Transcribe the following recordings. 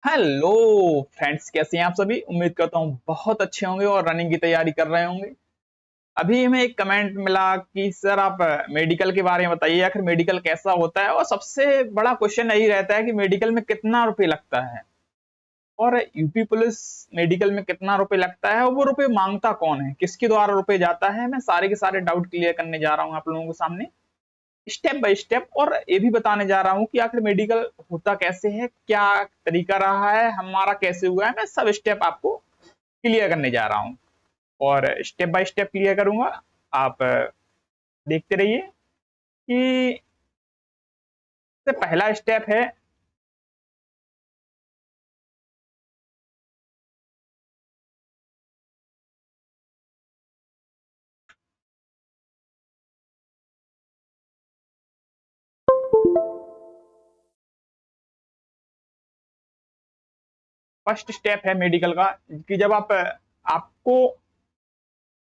Hello friends, कैसे हैं आप सभी। उम्मीद करता हूँ बहुत अच्छे होंगे और रनिंग की तैयारी कर रहे होंगे। अभी हमें एक कमेंट मिला कि सर आप मेडिकल के बारे में बताइए, आखिर मेडिकल कैसा होता है। और सबसे बड़ा क्वेश्चन यही रहता है कि मेडिकल में कितना रुपए लगता है और यूपी पुलिस मेडिकल में कितना रुपए लगता है और वो रुपए मांगता कौन है, किसके द्वारा रुपए जाता है। मैं सारे के सारे डाउट क्लियर करने जा रहा हूँ आप लोगों के सामने स्टेप बाय स्टेप। और ये भी बताने जा रहा हूँ कि आखिर मेडिकल होता कैसे है, क्या तरीका रहा है, हमारा कैसे हुआ है। मैं सब स्टेप आपको क्लियर करने जा रहा हूँ और स्टेप बाय स्टेप क्लियर करूंगा। आप देखते रहिए कि पहला स्टेप है फर्स्ट स्टेप है मेडिकल का कि जब आपको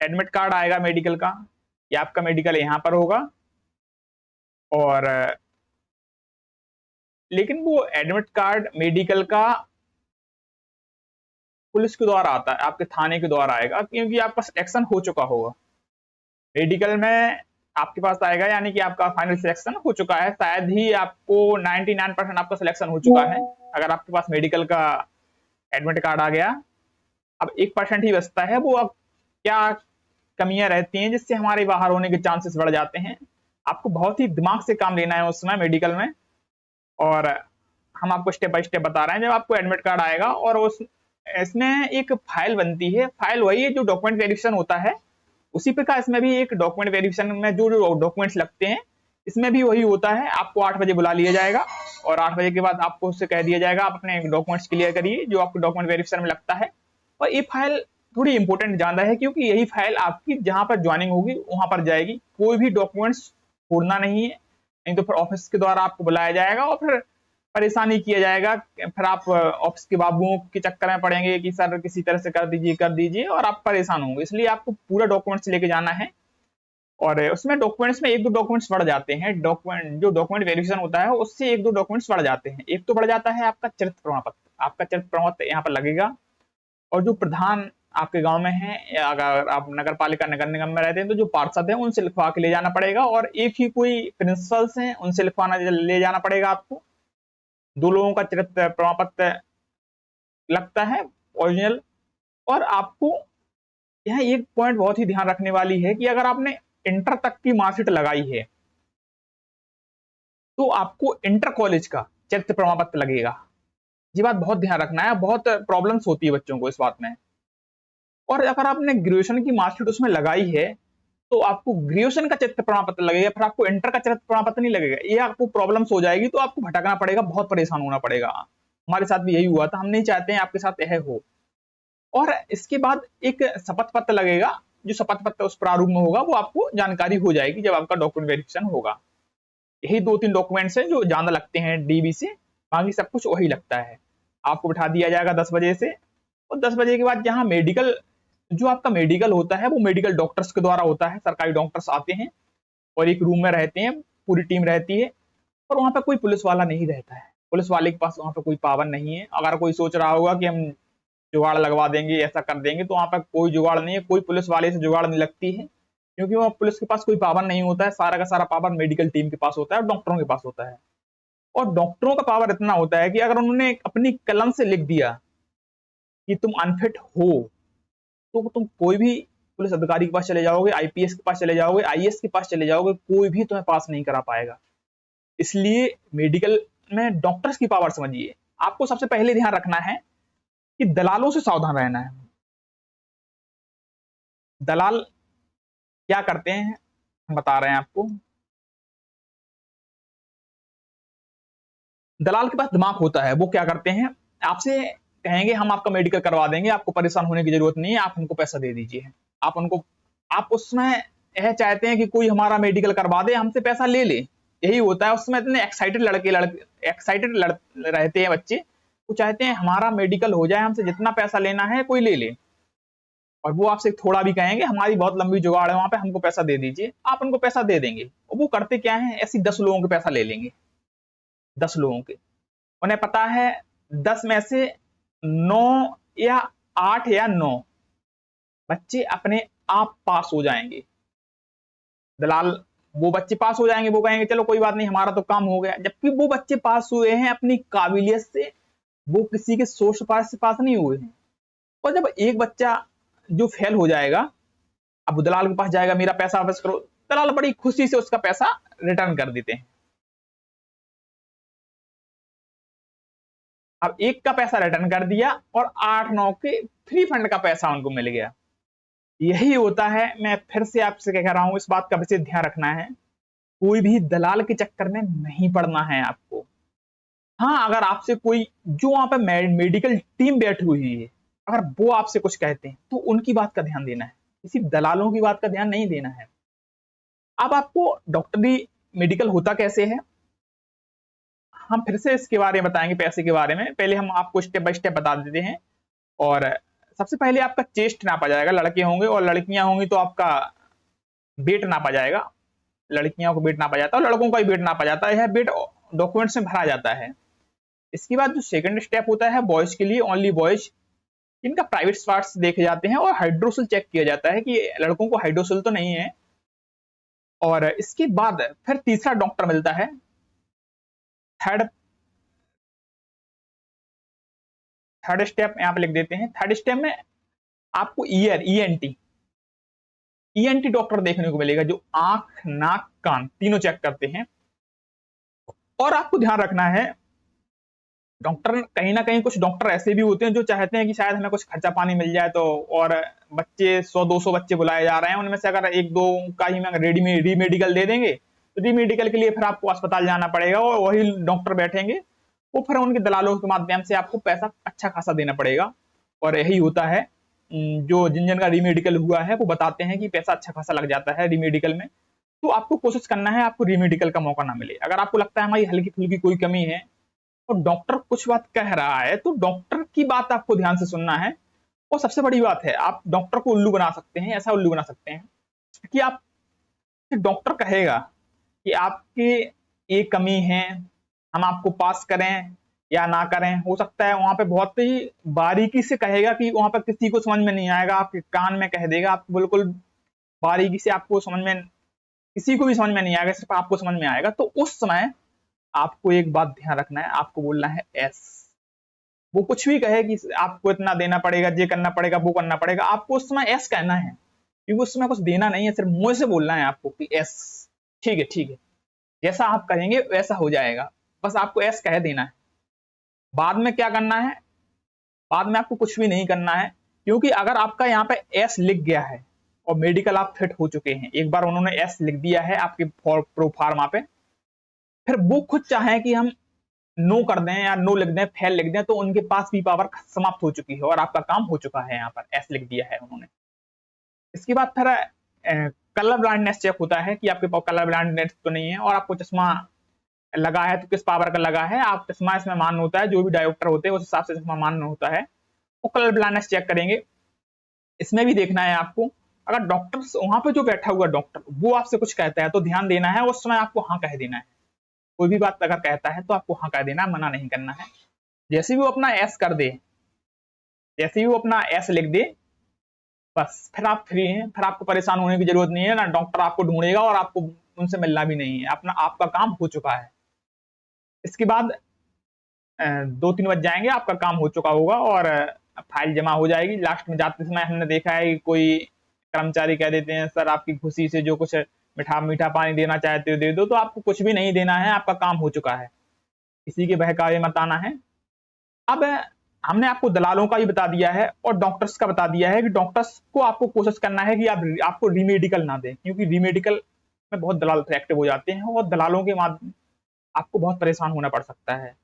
एडमिट कार्ड आएगा मेडिकल का, या आपका मेडिकल यहाँ पर होगा और लेकिन वो एडमिट कार्ड मेडिकल का पुलिस के द्वारा आता है, आपके थाने के द्वारा आएगा, क्योंकि आपका सिलेक्शन हो चुका होगा मेडिकल में। आपके पास आएगा यानी कि आपका फाइनल सिलेक्शन हो चुका है। शायद ही आपको 99% आपका सिलेक्शन हो चुका है अगर आपके पास मेडिकल का एडमिट कार्ड आ गया। अब 1% ही बचता है, वो अब क्या कमियां रहती हैं जिससे हमारे बाहर होने के चांसेस बढ़ जाते हैं। आपको बहुत ही दिमाग से काम लेना है उस समय मेडिकल में। और हम आपको स्टेप बाय स्टेप बता रहे हैं। जब आपको एडमिट कार्ड आएगा और उस इसमें एक फाइल बनती है, फाइल वही है जो डॉक्यूमेंट वेरिफिकेशन होता है, उसी प्रकार इसमें भी एक डॉक्यूमेंट वेरिफिकेशन में जो जो डॉक्यूमेंट्स लगते हैं इसमें भी वही होता है। आपको 8 बजे बुला लिया जाएगा और 8 बजे के बाद आपको उससे कह दिया जाएगा आप अपने डॉक्यूमेंट्स क्लियर करिए जो आपको डॉक्यूमेंट वेरिफिकेशन में लगता है। और ये फाइल थोड़ी इंपॉर्टेंट ज्यादा है क्योंकि यही फाइल आपकी जहां पर ज्वाइनिंग होगी वहां पर जाएगी। कोई भी डॉक्यूमेंट्स छोड़ना नहीं है, नहीं तो फिर ऑफिस के द्वारा आपको बुलाया जाएगा और फिर परेशानी किया जाएगा। फिर आप ऑफिस के बाबुओं के चक्कर में पड़ेंगे कि सर किसी तरह से कर दीजिए और आप परेशान होंगे। इसलिए आपको पूरा डॉक्यूमेंट्स लेके जाना है। और उसमें डॉक्यूमेंट्स में एक दो डॉक्यूमेंट्स बढ़ जाते हैं। डॉक्यूमेंट जो डॉक्यूमेंट वेरिफिकेशन होता है उससे एक दो डॉक्यूमेंट्स बढ़ जाते हैं। एक तो बढ़ जाता है आपका चरित्र प्रमाण पत्र। आपका चरित्र प्रमाण पत्र यहाँ पर लगेगा और जो प्रधान आपके गांव में है, या अगर आप नगर पालिका नगर निगम में रहते हैं तो जो पार्षद हैं उनसे लिखवा के ले जाना पड़ेगा। और एक ही कोई प्रिंसिपल्स हैं उनसे लिखवाना ले जाना पड़ेगा आपको। 2 लोगों का चरित्र प्रमाण पत्र लगता है ओरिजिनल। और आपको यहाँ एक पॉइंट बहुत ही ध्यान रखने वाली है कि अगर आपने इंटर तक की मार्कशीट लगाई है तो आपको इंटर कॉलेज का चरित्र प्रमाण पत्र लगेगा। ये बात बहुत ध्यान रखना है, बहुत प्रॉब्लम्स होती है बच्चों को इस बात में। और अगर आपने ग्रेजुएशन की मार्कशीट उसमें लगाई है तो आपको ग्रेजुएशन का चरित्र प्रमाण पत्र लगेगा, फिर आपको इंटर का चरित्र प्रमाण पत्र नहीं लगेगा। ये आपको प्रॉब्लम्स हो जाएगी तो आपको भटकना पड़ेगा, बहुत परेशान होना पड़ेगा। हमारे साथ भी यही हुआ था, हम नहीं चाहते हैं आपके साथ यह हो। और इसके बाद एक शपथ पत्र लगेगा, जो शपथ पत्र उस प्रारूप में होगा वो आपको जानकारी हो जाएगी जब आपका डॉक्यूमेंट वेरिफिकेशन होगा। यही 2-3 डॉक्यूमेंट्स हैं जो ज्यादा लगते हैं डीबी से, बाकी सब कुछ वही लगता है। आपको बिठा दिया जाएगा 10 बजे से, और 10 बजे के बाद जहाँ मेडिकल जो आपका मेडिकल होता है वो मेडिकल डॉक्टर्स के द्वारा होता है। सरकारी डॉक्टर्स आते हैं और एक रूम में रहते हैं, पूरी टीम रहती है। और वहां पर कोई पुलिस वाला नहीं रहता है, पुलिस वाले के पास वहां पर कोई पावर नहीं है। अगर कोई सोच रहा होगा कि हम जुगाड़ लगवा देंगे, ऐसा कर देंगे, तो वहां पर कोई जुगाड़ नहीं है। कोई पुलिस वाले से जुगाड़ नहीं लगती है क्योंकि वो पुलिस के पास कोई पावर नहीं होता है। सारा का सारा पावर मेडिकल टीम के पास होता है और डॉक्टरों के पास होता है। और डॉक्टरों का पावर इतना होता है कि अगर उन्होंने अपनी कलम से लिख दिया कि तुम अनफिट हो तो तुम कोई भी पुलिस अधिकारी के पास चले जाओगे, आईपीएस के पास चले जाओगे, आईएएस के पास चले जाओगे, कोई भी तुम्हें पास नहीं करा पाएगा। इसलिए मेडिकल में डॉक्टर्स की पावर समझिए। आपको सबसे पहले ध्यान रखना है कि दलालों से सावधान रहना है। दलाल क्या करते हैं हम बता रहे हैं आपको। दलाल के पास दिमाग होता है, वो क्या करते हैं, आपसे कहेंगे हम आपका मेडिकल करवा देंगे, आपको परेशान होने की जरूरत नहीं है, आप हमको पैसा दे दीजिए। आप उनको आप उसमें यह चाहते हैं कि कोई हमारा मेडिकल करवा दे, हमसे पैसा ले ले। यही होता है उसमें। इतने एक्साइटेड एक्साइटेड रहते हैं बच्चे, वो चाहते हैं हमारा मेडिकल हो जाए, हमसे जितना पैसा लेना है कोई ले ले। और वो आपसे थोड़ा भी कहेंगे हमारी बहुत लंबी जुगाड़ है वहां पे, हमको पैसा दे दीजिए। आप उनको पैसा दे देंगे और वो करते क्या है, ऐसी 10 लोगों के पैसा ले लेंगे। 10 लोगों के, उन्हें पता है 10 में से 9 या 8 या 9 बच्चे अपने आप पास हो जाएंगे। दलाल वो बच्चे पास हो जाएंगे, वो कहेंगे चलो कोई बात नहीं हमारा तो काम हो गया, जबकि वो बच्चे पास हुए हैं अपनी काबिलियत से, वो किसी के सोर्स से पास नहीं हुए हैं। और जब एक बच्चा जो फेल हो जाएगा, अब वो दलाल के पास जाएगा मेरा पैसा वापस करो, दलाल बड़ी खुशी से उसका पैसा रिटर्न कर देते हैं। अब एक का पैसा रिटर्न कर दिया और 8-9 के फ्री फंड का पैसा उनको मिल गया। यही होता है, मैं फिर से आपसे कह रहा हूं, इस बात का विशेष ध्यान रखना है, कोई भी दलाल के चक्कर में नहीं पड़ना है आपको। हाँ, अगर आपसे कोई जो वहां पर मेडिकल टीम बैठी हुई है, अगर वो आपसे कुछ कहते हैं तो उनकी बात का ध्यान देना है, किसी दलालों की बात का ध्यान नहीं देना है। अब आपको डॉक्टरी मेडिकल होता कैसे है, हम फिर से इसके बारे में बताएंगे, पैसे के बारे में। पहले हम आपको स्टेप बाय स्टेप बता देते हैं। और सबसे पहले आपका चेस्ट नापा जाएगा, लड़के होंगे और लड़कियां होंगी तो आपका वेट नापा जाएगा। लड़कियों को वेट नापा जाता है और लड़कों का भी वेट नापा जाता है। यह वेट डॉक्यूमेंट्स में भरा जाता है। इसके बाद जो सेकंड स्टेप होता है बॉयज के लिए, ओनली बॉयज, इनका प्राइवेट पार्ट्स देखे जाते हैं और हाइड्रोसिल चेक किया जाता है कि लड़कों को हाइड्रोसिल तो नहीं है। और इसके बाद फिर तीसरा डॉक्टर मिलता है, थर्ड स्टेप यहाँ पे लिख देते हैं। थर्ड स्टेप में आपको ईएनटी डॉक्टर देखने को मिलेगा, जो आंख नाक कान तीनों चेक करते हैं। और आपको ध्यान रखना है, डॉक्टर कहीं ना कहीं कुछ डॉक्टर ऐसे भी होते हैं जो चाहते हैं कि शायद हमें कुछ खर्चा पानी मिल जाए, तो और बच्चे 100-200 बच्चे बुलाए जा रहे हैं, उनमें से अगर 1-2 का ही में रीमेडिकल दे देंगे तो रीमेडिकल के लिए फिर आपको अस्पताल जाना पड़ेगा और वही डॉक्टर बैठेंगे, वो फिर उनके दलालों के माध्यम से आपको पैसा अच्छा खासा देना पड़ेगा। और यही होता है, जो जिन जिन का रीमेडिकल हुआ है वो बताते हैं कि पैसा अच्छा खासा लग जाता है रीमेडिकल में। तो आपको कोशिश करना है आपको रीमेडिकल का मौका ना मिले। अगर आपको लगता है हमारी हल्की फुल्की कोई कमी है और डॉक्टर कुछ बात कह रहा है, तो डॉक्टर की बात आपको ध्यान से सुनना है। और सबसे बड़ी बात है, आप डॉक्टर को उल्लू बना सकते हैं, ऐसा उल्लू बना सकते हैं कि आप, डॉक्टर कहेगा कि आपके ये कमी है, हम आपको पास करें या ना करें। हो सकता है वहां पे बहुत ही बारीकी से कहेगा कि वहां पर किसी को समझ में नहीं आएगा, आपके कान में कह देगा, आपको बिल्कुल बारीकी से, आपको समझ में, किसी को भी समझ में नहीं आएगा, सिर्फ आपको समझ में आएगा। तो उस समय आपको एक बात ध्यान रखना है, आपको बोलना है एस। वो कुछ भी कहे कि आपको इतना देना पड़ेगा, ये करना पड़ेगा, वो करना पड़ेगा, आपको उस समय एस कहना है, क्योंकि उस समय कुछ देना नहीं है, सिर्फ मुंह से बोलना है आपको कि एस, ठीक है ठीक है, जैसा आप कहेंगे वैसा हो जाएगा, बस आपको एस कह देना है। बाद में क्या करना है, बाद में आपको कुछ भी नहीं करना है, क्योंकि अगर आपका यहाँ पे एस लिख गया है और मेडिकल आप फिट हो चुके हैं, एक बार उन्होंने एस लिख दिया है आपके प्रोफार्मा पे, फिर वो खुद चाहे कि हम नो कर दें या नो लिख दें, फेल लिख दें, तो उनके पास भी पावर समाप्त हो चुकी है और आपका काम हो चुका है। यहाँ पर एस लिख दिया है उन्होंने। इसके बाद फिर कलर ब्लाइंडनेस चेक होता है कि आपके पास कलर ब्लाइंडनेस तो नहीं है, और आपको चश्मा लगा है तो किस पावर का लगा है। आप चश्मा इसमें मान्य होता है, जो भी डायरेक्टर होते हैं उस हिसाब से चश्मा मान्य होता है। वो कलर ब्लाइंडनेस चेक करेंगे। इसमें भी देखना है आपको, अगर डॉक्टर वहां पे जो बैठा हुआ डॉक्टर वो आपसे कुछ कहता है तो ध्यान देना है, उस समय आपको हाँ कह देना है। कोई भी बात अगर कहता है तो आपको हाँ कह देना, मना नहीं करना है। जैसे भी वो अपना एस कर दे, जैसे ही वो अपना एस लिख दे, बस फिर आप फ्री हैं, फिर आपको परेशान होने की जरूरत नहीं है, ना डॉक्टर आपको ढूंढेगा और आपको उनसे मिलना भी नहीं है, अपना आपका काम हो चुका है। इसके बाद 2-3 बज जाएंगे, आपका काम हो चुका होगा और फाइल जमा हो जाएगी। लास्ट में जाते समय हमने देखा है कि कोई कर्मचारी कह देते हैं सर आपकी खुशी से जो कुछ मीठा पानी देना चाहते हो दे दो, तो आपको कुछ भी नहीं देना है, आपका काम हो चुका है, किसी के बहकावे मत आना है। अब हमने आपको दलालों का भी बता दिया है और डॉक्टर्स का बता दिया है कि डॉक्टर्स को आपको कोशिश करना है कि आपको रीमेडिकल ना दें, क्योंकि रीमेडिकल में बहुत दलाल एक्टिव हो जाते हैं और दलालों के माध्यम आपको बहुत परेशान होना पड़ सकता है।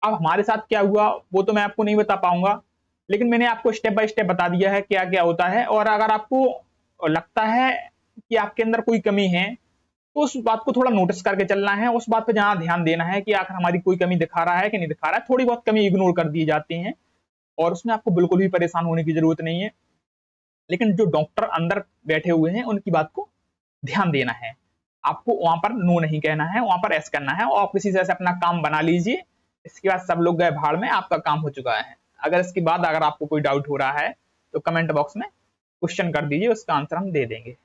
अब हमारे साथ क्या हुआ वो तो मैं आपको नहीं बता पाऊंगा, लेकिन मैंने आपको स्टेप बाय स्टेप बता दिया है क्या क्या होता है। और अगर आपको लगता है कि आपके अंदर कोई कमी है तो उस बात को थोड़ा नोटिस करके चलना है, उस बात पे जहां ध्यान देना है कि आखिर हमारी कोई कमी दिखा रहा है कि नहीं दिखा रहा है। थोड़ी बहुत कमी इग्नोर कर दी जाती है और उसमें आपको बिल्कुल भी परेशान होने की जरूरत नहीं है, लेकिन जो डॉक्टर अंदर बैठे हुए हैं उनकी बात को ध्यान देना है। आपको वहां पर नो नहीं कहना है, वहां पर एस करना है और किसी से अपना काम बना लीजिए। इसके बाद सब लोग गए भाड़ में, आपका काम हो चुका है। अगर इसके बाद अगर आपको कोई डाउट हो रहा है तो कमेंट बॉक्स में क्वेश्चन कर दीजिए, उसका आंसर हम दे देंगे।